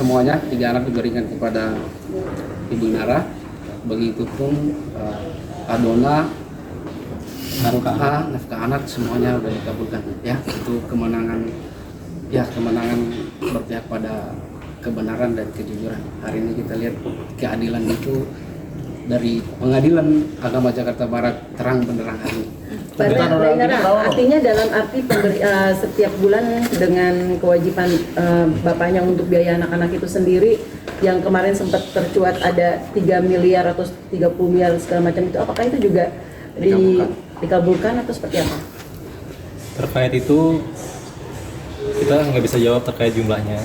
semuanya, 3 anak diberikan kepada Ibu Inara. Begitu pun Adona, nafkah anak semuanya sudah dikabulkan. Ya, itu kemenangan berpihak pada kebenaran dan kejujuran. Hari ini kita lihat keadilan itu dari Pengadilan Agama Jakarta Barat terang benderang hari ini. Artinya dalam arti setiap bulan dengan kewajiban bapaknya untuk biaya anak-anak itu sendiri yang kemarin sempat tercuat ada 3 miliar atau 30 miliar segala macam itu, apakah itu juga dikabulkan atau seperti apa? Terkait itu kita nggak bisa jawab terkait jumlahnya.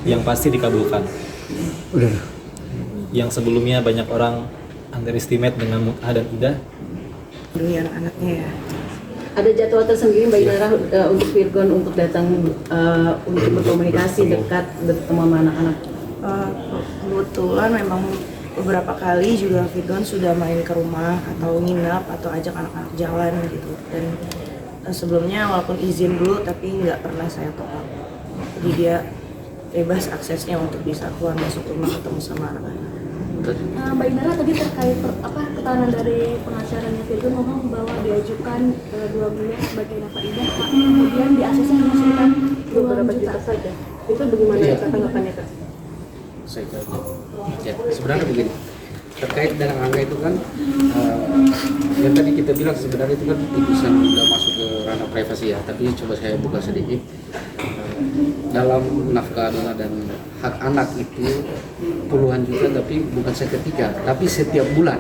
Yang pasti dikabulkan. Yang sebelumnya banyak orang underestimate dengan Mut'ah dan Idah. Demi anak-anaknya ya. Ada jadwal tersendiri Mbak Inara untuk Virgon untuk datang untuk berkomunikasi dekat bertemu sama anak-anak? Kebetulan memang beberapa kali juga Virgon sudah main ke rumah atau nginap atau ajak anak-anak jalan gitu. Dan sebelumnya walaupun izin dulu tapi nggak pernah saya tolak. Jadi dia bebas aksesnya untuk bisa keluar masuk rumah ketemu sama anak-anak. Mbak Inara tadi terkait keterangan dari pengacaranya Virgon ngomong bahwa diajukan 2 miliar sebagai nafkah idah, kemudian di ACC menghasilkan 2 juta saja. Itu bagaimana tanggapannya Kak? Saya ya, sebenarnya begini, terkait dengan angka itu kan yang tadi kita bilang sebenarnya itu kan putusan sudah masuk ke ranah privasi ya, tapi coba saya buka sedikit. Dalam nafkah anak dan hak anak itu puluhan juta, tapi bukan seketika, tapi setiap bulan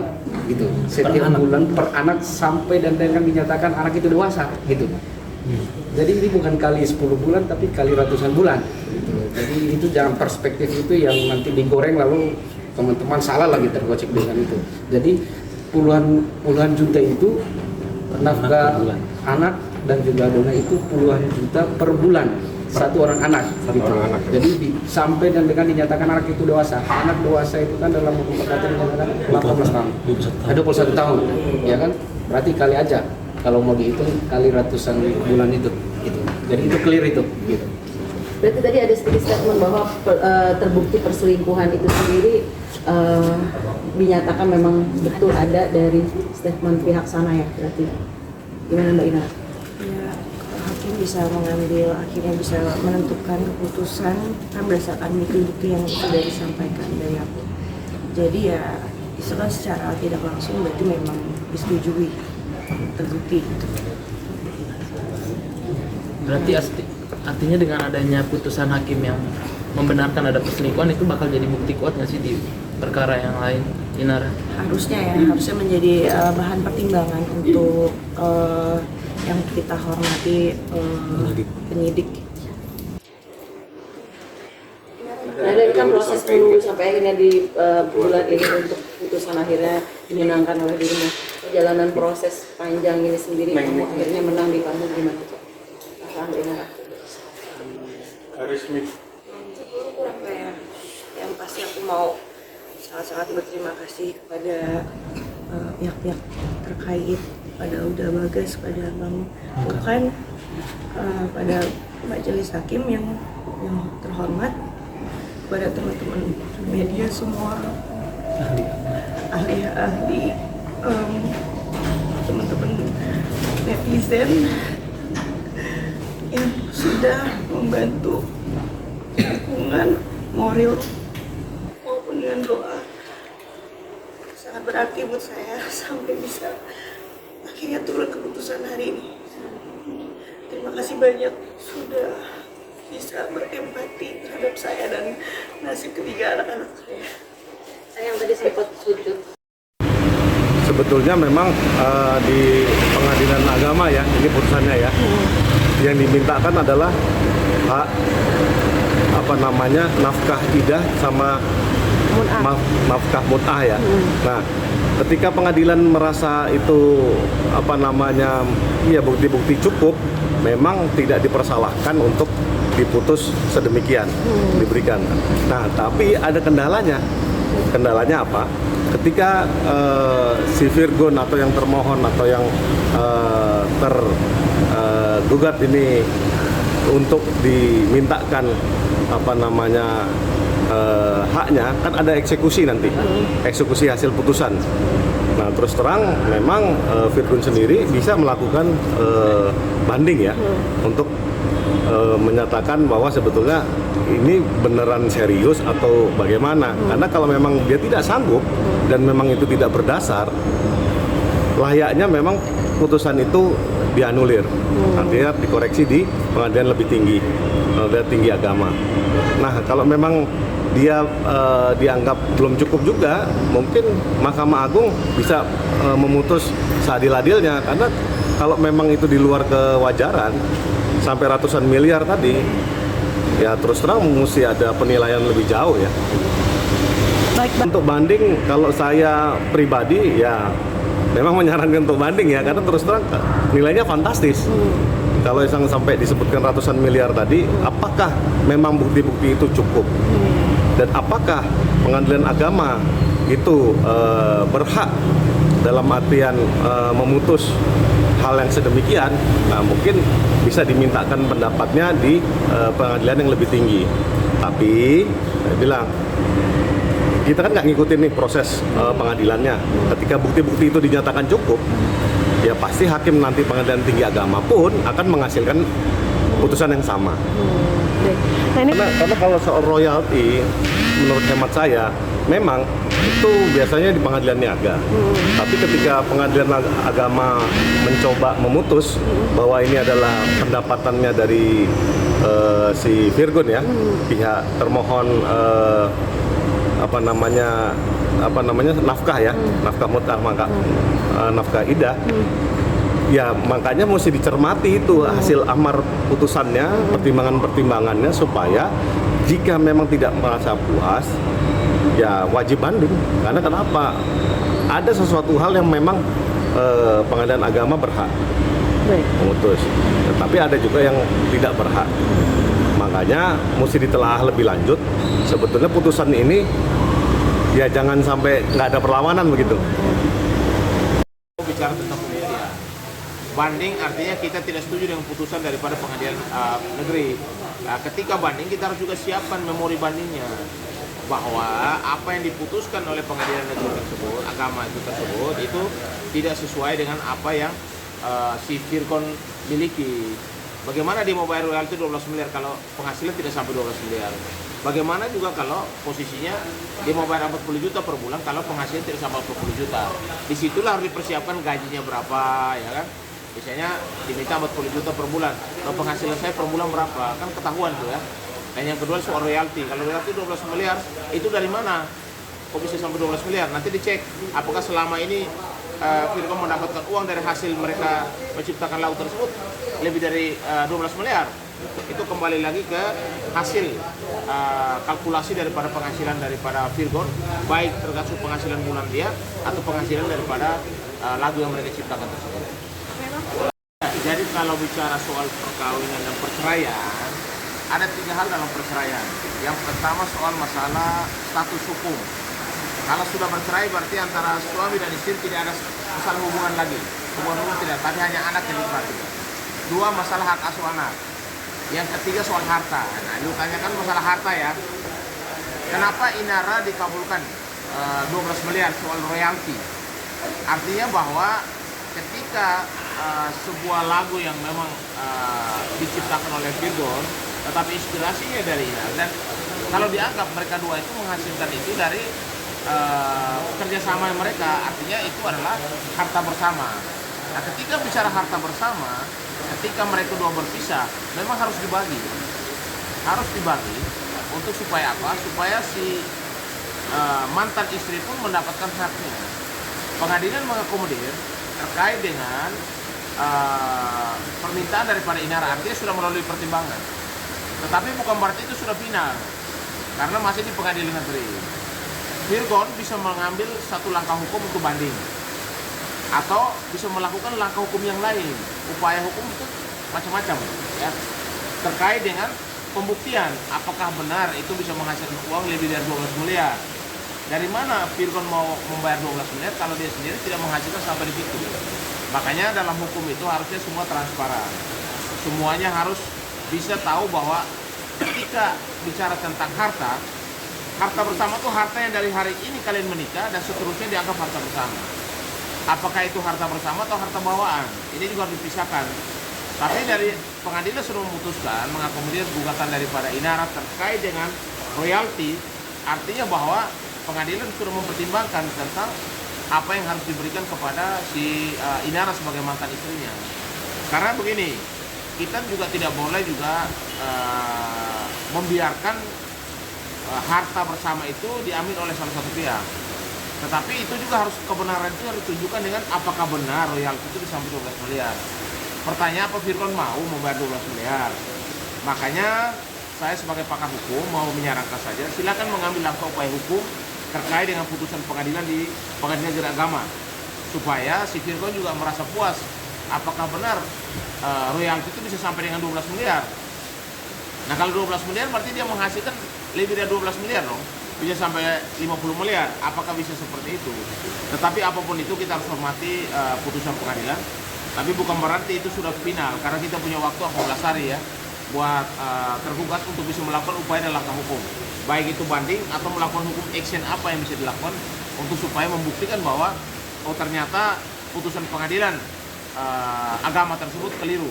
gitu, setiap bulan per anak sampai dan dengan dinyatakan anak itu dewasa gitu. Jadi ini bukan kali 10 bulan tapi kali ratusan bulan gitu. Jadi itu jangan perspektif itu yang nanti digoreng lalu teman-teman salah lagi tergocek dengan itu. Jadi puluhan juta itu nafkah anak dan juga dona itu puluhan juta per bulan satu orang anak gitu. Jadi sampai dan dengan dinyatakan anak itu dewasa. Anak dewasa itu kan dalam hukum perdata dinyatakan 18 tahun. 21 tahun, ya kan? Berarti kali aja kalau mau dihitung kali ratusan bulan itu gitu. Jadi itu clear itu gitu. Berarti tadi ada sedikit statement bahwa terbukti perselingkuhan itu sendiri dinyatakan memang betul ada dari statement pihak sana ya, berarti gimana Mbak Ina? Ya, hakim bisa mengambil, akhirnya bisa menentukan keputusan berdasarkan bukti-bukti yang sudah disampaikan dari aku. Jadi ya itu kan secara tidak langsung berarti memang disetujui, terbukti gitu. Berarti artinya dengan adanya putusan hakim yang membenarkan ada perselingkuhan itu bakal jadi bukti kuat nggak sih di perkara yang lain, Inara? Harusnya menjadi bahan pertimbangan untuk yang kita hormati penyidik. Nah, dari kan proses menunggu sampai akhirnya di bulan ini untuk putusan akhirnya dimenangkan oleh dirimu. Perjalanan proses panjang ini sendiri, kamu akhirnya menang di kamu gimana Cok? Apa ya? Yang pasti aku mau sangat-sangat berterima kasih kepada pihak-pihak terkait, pada Uda Bagas, pada Bang Tuhan, pada majelis hakim yang terhormat, kepada teman-teman media semua, ahli-ahli, teman-teman netizen yang sudah membantu dukungan moral maupun dengan doa. Sangat berarti buat saya sampai bisa akhirnya turun keputusan hari ini. Terima kasih banyak sudah bisa berempati terhadap saya dan nasib ketiga anak-anak saya. Saya yang tadi sempat sujud. Sebetulnya memang di pengadilan agama ya, ini putusannya ya, yang dimintakan adalah hak nafkah idah sama nafkah mut'ah ya. Nah, ketika pengadilan merasa itu bukti-bukti cukup, memang tidak dipersalahkan untuk diputus sedemikian diberikan. Nah, tapi ada kendalanya. Kendalanya apa? Ketika si Virgon atau yang termohon atau yang tergugat ini untuk dimintakan haknya, kan ada eksekusi nanti, eksekusi hasil putusan. Nah, terus terang memang Virgon sendiri bisa melakukan banding ya, untuk menyatakan bahwa sebetulnya ini beneran serius atau bagaimana. Karena kalau memang dia tidak sanggup dan memang itu tidak berdasar, layaknya memang putusan itu dianulir, artinya dikoreksi di pengadilan lebih tinggi, pengadilan tinggi agama. Nah, kalau memang dia dianggap belum cukup juga, mungkin Mahkamah Agung bisa memutus seadil-adilnya. Karena kalau memang itu di luar kewajaran sampai ratusan miliar tadi, ya terus terang mesti ada penilaian lebih jauh ya. Untuk banding, kalau saya pribadi ya memang menyarankan untuk banding ya, karena terus terang nilainya fantastis. Kalau yang sampai disebutkan ratusan miliar tadi, apakah memang bukti-bukti itu cukup? Dan apakah pengadilan agama itu berhak dalam artian memutus hal yang sedemikian? Nah, mungkin bisa dimintakan pendapatnya di pengadilan yang lebih tinggi. Tapi saya bilang, kita kan nggak ngikutin nih proses pengadilannya. Ketika bukti-bukti itu dinyatakan cukup, ya pasti hakim nanti pengadilan tinggi agama pun akan menghasilkan putusan yang sama. Karena kalau soal royalti, menurut hemat saya, memang itu biasanya di pengadilan niaga. Tapi ketika pengadilan agama mencoba memutus bahwa ini adalah pendapatannya dari si Virgon ya, pihak termohon nafkah ya, nafkah mut'ah, nafkah idah. Ya makanya mesti dicermati itu hasil amar putusannya, pertimbangan-pertimbangannya, supaya jika memang tidak merasa puas, ya wajib banding. Karena kenapa? Ada sesuatu hal yang memang pengadilan agama berhak memutus, tetapi ada juga yang tidak berhak. Makanya mesti ditelaah lebih lanjut. Sebetulnya putusan ini ya jangan sampai nggak ada perlawanan begitu. Bicara tentang pembuktian, banding artinya kita tidak setuju dengan putusan daripada pengadilan negeri. Nah, ketika banding kita harus juga siapkan memori bandingnya, bahwa apa yang diputuskan oleh pengadilan negeri tersebut, agama itu tersebut, itu tidak sesuai dengan apa yang si Virgon miliki. Bagaimana dia mau bayar royalti 12 miliar kalau penghasilan tidak sampai 12 miliar? Bagaimana juga kalau posisinya dia mau bayar 40 juta per bulan kalau penghasilan tidak sampai 40 juta? Disitulah harus dipersiapkan gajinya berapa, ya kan? Biasanya diminta 40 juta per bulan. Kalau penghasilan saya per bulan berapa? Kan ketahuan tuh ya. Dan yang kedua soal royalti. Kalau royalti 12 miliar, itu dari mana? Kok bisa sampai 12 miliar? Nanti dicek apakah selama ini Virgon mendapatkan uang dari hasil mereka menciptakan laut tersebut lebih dari 12 miliar. Itu kembali lagi ke hasil kalkulasi daripada penghasilan daripada Virgon, baik termasuk penghasilan bulan dia atau penghasilan daripada lagu yang mereka ciptakan tersebut. Jadi kalau bicara soal perkawinan dan perceraian, ada 3 hal dalam perceraian. Yang pertama soal masalah status hukum. Kalau sudah bercerai berarti antara suami dan istri tidak ada masalah hubungan lagi. Hubungan tidak, tapi hanya anak yang diperhatikan. 2, masalah hak asuh anak. Yang ketiga soal harta. Nah, lu tanyakan masalah harta ya. Kenapa Inara dikabulkan 12 miliar soal royalti? Artinya bahwa ketika sebuah lagu yang memang diciptakan oleh Virgon, tetapi inspirasinya dari Inara, dan kalau dianggap mereka dua itu menghasilkan itu dari kerjasama mereka, artinya itu adalah harta bersama. Nah, ketika bicara harta bersama, ketika mereka dua berpisah, memang harus dibagi. Harus dibagi untuk supaya apa? Supaya si mantan istri pun mendapatkan haknya. Pengadilan mengakomodir terkait dengan permintaan daripada Inara, artinya sudah melalui pertimbangan. Tetapi bukan berarti itu sudah final, karena masih di pengadilan negeri. Virgon bisa mengambil satu langkah hukum untuk banding, atau bisa melakukan langkah hukum yang lain. Upaya hukum itu macam-macam ya, terkait dengan pembuktian apakah benar itu bisa menghasilkan uang lebih dari 12 miliar. Dari mana Virgon mau membayar 12 miliar kalau dia sendiri tidak menghasilkan sampai di situ? Makanya dalam hukum itu harusnya semua transparan, semuanya harus bisa tahu bahwa ketika bicara tentang harta, harta bersama itu harta yang dari hari ini kalian menikah dan seterusnya dianggap harta bersama. Apakah itu harta bersama atau harta bawaan? Ini juga harus dipisahkan. Tapi dari pengadilan sudah memutuskan mengakomodir gugatan daripada Inara terkait dengan royalti, artinya bahwa pengadilan sudah mempertimbangkan tentang apa yang harus diberikan kepada si Inara sebagai mantan istrinya. Karena begini, kita juga tidak boleh juga membiarkan harta bersama itu diambil oleh salah satu pihak. Tetapi itu juga harus, kebenaran itu harus ditunjukkan dengan apakah benar royalti itu sampai 12 miliar. Pertanyaan, apa Firgon mau membayar 12 miliar? Makanya saya sebagai pakar hukum mau menyarankan saja, silakan mengambil langkah upaya hukum terkait dengan putusan pengadilan di Pengadilan Negeri Agama, supaya si Firgon juga merasa puas. Apakah benar royalti itu bisa sampai dengan 12 miliar? Nah, kalau 12 miliar berarti dia menghasilkan lebih dari 12 miliar dong. Bisa sampai 50 miliar. Apakah bisa seperti itu? Tetapi apapun itu kita harus hormati putusan pengadilan. Tapi bukan berarti itu sudah final, karena kita punya waktu 14 hari ya buat tergugat untuk bisa melakukan upaya dan langkah hukum. Baik itu banding atau melakukan hukum action apa yang bisa dilakukan untuk supaya membuktikan bahwa ternyata putusan pengadilan agama tersebut keliru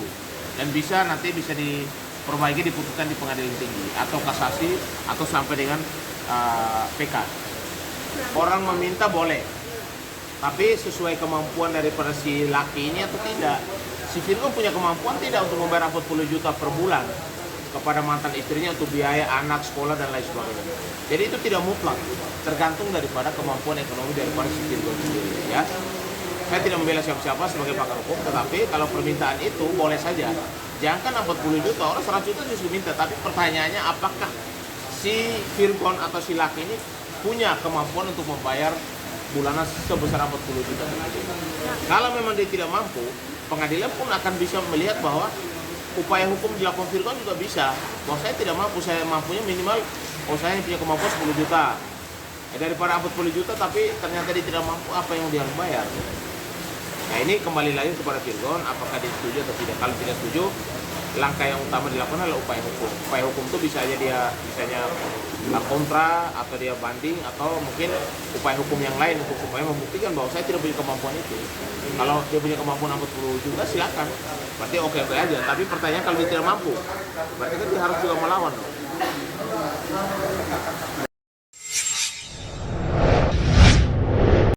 dan nanti bisa diperbaiki, diputuskan di pengadilan tinggi atau kasasi atau sampai dengan PK. Orang meminta boleh, tapi sesuai kemampuan daripada si laki ini atau tidak. Si Firgon punya kemampuan tidak untuk membayar 40 juta per bulan kepada mantan istrinya untuk biaya anak, sekolah, dan lain sebagainya. Jadi itu tidak mutlak, tergantung daripada kemampuan ekonomi daripada si Firgon sendiri ya. Saya tidak membela siapa-siapa sebagai pakar hukum, tetapi kalau permintaan itu boleh saja. Jangan 40 juta, orang 100 juta justru minta. Tapi pertanyaannya, apakah si Firgon atau si laki ini punya kemampuan untuk membayar bulanan sebesar 40 juta? Kalau memang dia tidak mampu, pengadilan pun akan bisa melihat bahwa upaya hukum dilakukan Firgon juga bisa. Bahwa saya tidak mampu, saya mampunya minimal, saya punya kemampuan 10 juta. Daripada 40 juta tapi ternyata dia tidak mampu, apa yang dia harus bayar? Nah, ini kembali lagi kepada Firgon, apakah dia setuju atau tidak. Kalau tidak setuju, langkah yang utama dilakukan adalah upaya hukum. Upaya hukum itu bisa aja dia misalnya kontra atau dia banding atau mungkin upaya hukum yang lain untuk supaya membuktikan bahwa saya tidak punya kemampuan itu. Kalau dia punya kemampuan 40 juta silakan, berarti oke-oke aja. Tapi pertanyaan, kalau dia tidak mampu, berarti kan dia harus juga melawan dong.